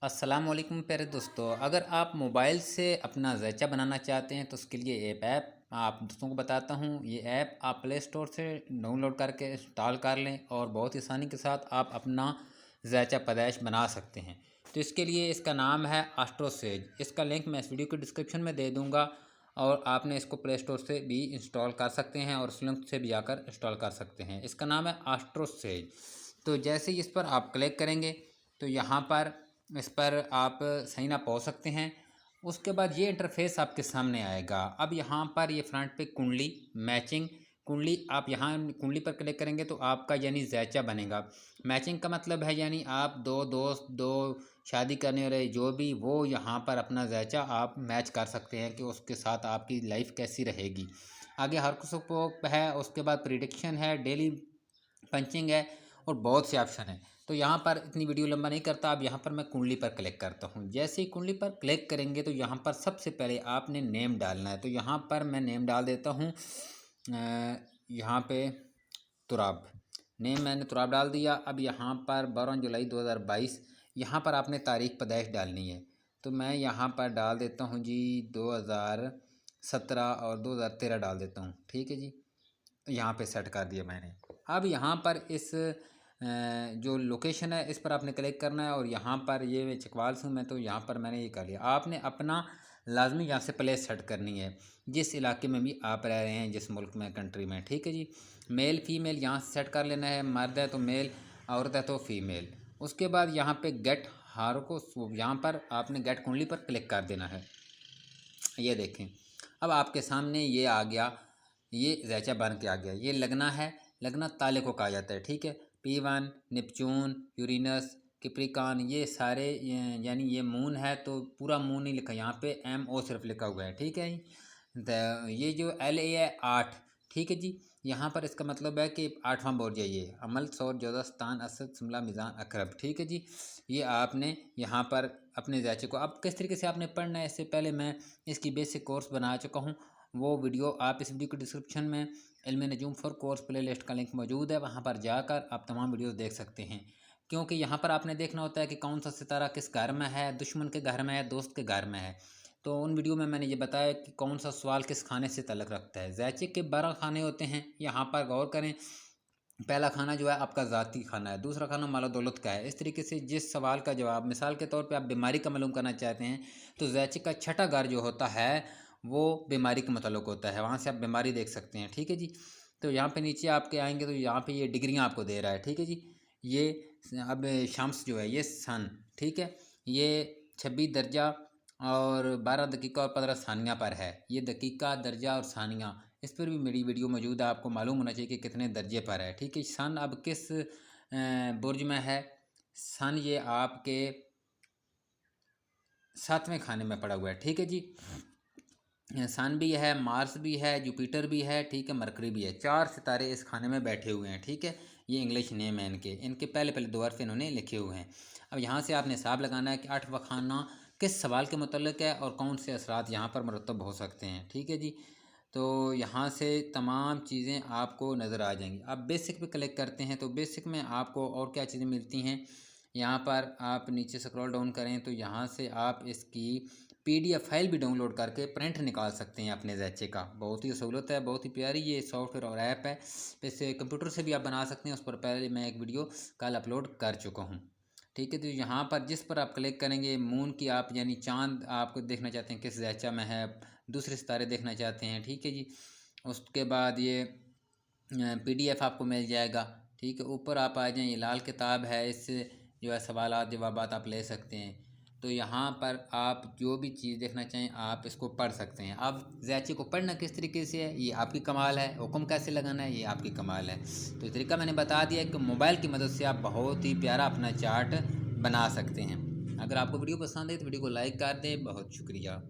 अस्सलाम वालेकुम प्यारे दोस्तों। अगर आप मोबाइल से अपना ज़ैचा बनाना चाहते हैं तो उसके लिए ऐप आप दोस्तों को बताता हूँ। ये ऐप आप प्ले स्टोर से डाउनलोड करके इंस्टॉल कर लें और बहुत ही आसानी के साथ आप अपना ज़ैचा पैदाइश बना सकते हैं। तो इसके लिए इसका नाम है एस्ट्रोसेज। इसका लिंक मैं इस वीडियो के डिस्क्रिप्शन में दे दूँगा और आपने इसको प्ले स्टोर से भी इंस्टॉल कर सकते हैं और उस लिंक से भी जाकर इंस्टॉल कर सकते हैं। इसका नाम है एस्ट्रोसेज। तो जैसे ही इस पर आप क्लिक करेंगे तो यहाँ पर इस पर आप साइन अप हो सकते हैं। उसके बाद ये इंटरफेस आपके सामने आएगा। अब यहाँ पर ये फ्रंट पे कुंडली मैचिंग कुंडली, आप यहाँ कुंडली पर क्लिक करेंगे तो आपका यानी ज़ैचा बनेगा। मैचिंग का मतलब है यानी आप दो दोस्त, दो शादी करने वाले जो भी, वो यहाँ पर अपना ज़ैचा आप मैच कर सकते हैं कि उसके साथ आपकी लाइफ कैसी रहेगी। आगे हर कुछ है, उसके बाद प्रिडिक्शन है, डेली पंचिंग है और बहुत से ऑप्शन हैं। तो यहाँ पर इतनी वीडियो लंबा नहीं करता। अब यहाँ पर मैं कुंडली पर क्लिक करता हूँ। जैसे ही कुंडली पर क्लिक करेंगे तो यहाँ पर सबसे पहले आपने नेम डालना है। तो यहाँ पर मैं नेम डाल देता हूँ। यहाँ पे तुराब, नेम मैंने तुराब डाल दिया। अब यहाँ पर 12 जुलाई 2022, यहाँ पर आपने तारीख पैदाइश डालनी है। तो मैं यहाँ पर डाल देता हूँ जी 2017 और 2013 डाल देता हूँ। ठीक है जी, यहाँ पे सेट कर दिया मैंने। अब यहाँ पर इस जो लोकेशन है इस पर आपने क्लिक करना है और यहाँ पर ये चकवाल से मैं, तो यहाँ पर मैंने ये कर लिया। आपने अपना लाजमी यहाँ से प्लेस सेट करनी है जिस इलाके में भी आप रह रहे हैं, जिस मुल्क में, कंट्री में। ठीक है जी, मेल फीमेल यहाँ से सेट कर लेना है। मर्द है तो मेल, औरत है तो फीमेल। उसके बाद यहाँ पे गेट हार को, यहाँ पर आपने गेट कुंडली पर क्लिक कर देना है। ये देखें, अब आपके सामने ये आ गया, ये ज़ैचा बन के आ गया। ये लगना है, लगना ताले को कहा जाता है। ठीक है, P1, नेपच्यून, यूरेनस, किप्रिकॉन, ये सारे यानी ये मून है तो पूरा मून नहीं लिखा, यहाँ पे MO सिर्फ लिखा हुआ है। ठीक है, ये जो LA है 8। ठीक है जी, यहाँ पर इसका मतलब है कि 8वां बोर्ड ये अमल, सौर, जोदस्तान, असद, शिमला, मिज़ान, अकरब। ठीक है जी, ये आपने यहाँ पर अपने ज़ैचे को, अब किस तरीके से आपने पढ़ना है, इससे पहले मैं इसकी बेसिक कोर्स बना चुका हूँ। वो वीडियो आप इस वीडियो के डिस्क्रिप्शन में इल्म नजूम फॉर कोर्स प्ले लिस्ट का लिंक मौजूद है, वहाँ पर जाकर आप तमाम वीडियोस देख सकते हैं। क्योंकि यहाँ पर आपने देखना होता है कि कौन सा सितारा किस घर में है, दुश्मन के घर में है, दोस्त के घर में है। तो उन वीडियो में मैंने ये बताया कि कौन सा सवाल किस खाने से ताल्लुक़ रखता है। ज़ैचे के 12 खाने होते हैं, यहाँ पर गौर करें। पहला खाना जो है आपका ज़ाती खाना है, दूसरा खाना मालो दौलत का है। इस तरीके से जिस सवाल का जवाब, मिसाल के तौर पे आप बीमारी का मालूम करना चाहते हैं तो ज़ैचे का छठा घर जो होता है वो बीमारी के मतलब होता है, वहाँ से आप बीमारी देख सकते हैं। ठीक है जी, तो यहाँ पे नीचे आपके आएंगे तो यहाँ पे ये डिग्रियाँ आपको दे रहा है। ठीक है जी, ये अब शम्स जो है ये सन। ठीक है, ये 26 दर्जा और 12 दकीका और 15 सानिया पर है। ये दकीका, दर्जा और सानिया, इस पर भी मेरी वीडियो मौजूद है, आपको मालूम होना चाहिए कि कितने दर्जे पर है। ठीक है, सन अब किस बुर्ज में है। सन ये आपके 7वें खाने में पड़ा हुआ है। ठीक है जी, सन भी है, मार्स भी है, जुपिटर भी है। ठीक है, मरकरी भी है। 4 सितारे इस खाने में बैठे हुए हैं। ठीक है, ये इंग्लिश नेम है इनके, इनके पहले पहले 2 हर्फ इन्होंने लिखे हुए हैं। अब यहाँ से आपने हिसाब लगाना है कि 8वां खाना किस सवाल के मुतल्लिक़ है और कौन से असरात यहाँ पर मुरतब हो सकते हैं। ठीक है जी, तो यहाँ से तमाम चीज़ें आपको नज़र आ जाएंगी। अब बेसिक पे क्लिक करते हैं तो बेसिक में आपको और क्या चीज़ें मिलती हैं। यहाँ पर आप नीचे स्क्रॉल डाउन करें तो यहाँ से आप इसकी PDF फाइल भी डाउनलोड करके प्रिंट निकाल सकते हैं अपने ज़ैचे का। बहुत ही सहूलत है, बहुत ही प्यारी ये सॉफ्टवेयर और ऐप है। इसे कंप्यूटर से भी आप बना सकते हैं, उस पर पहले मैं एक वीडियो कल अपलोड कर चुका हूँ। ठीक है, तो यहाँ पर जिस पर आप क्लिक करेंगे, मून की आप यानी चांद आपको देखना चाहते हैं किस ज़ैचा में है, दूसरे सितारे देखना चाहते हैं। ठीक है जी, उसके बाद ये PDF आपको मिल जाएगा। ठीक है, ऊपर आप आ जाएँ, ये लाल किताब है, इससे जो है सवालात जवाबात आप ले सकते हैं। तो यहाँ पर आप जो भी चीज़ देखना चाहें आप इसको पढ़ सकते हैं। अब ज़ैचे को पढ़ना किस तरीके से है ये आपकी कमाल है, हुक्म कैसे लगाना है ये आपकी कमाल है। तो ये तरीका मैंने बता दिया कि मोबाइल की मदद से आप बहुत ही प्यारा अपना चार्ट बना सकते हैं। अगर आपको वीडियो पसंद है तो वीडियो को लाइक कर दें। बहुत शुक्रिया।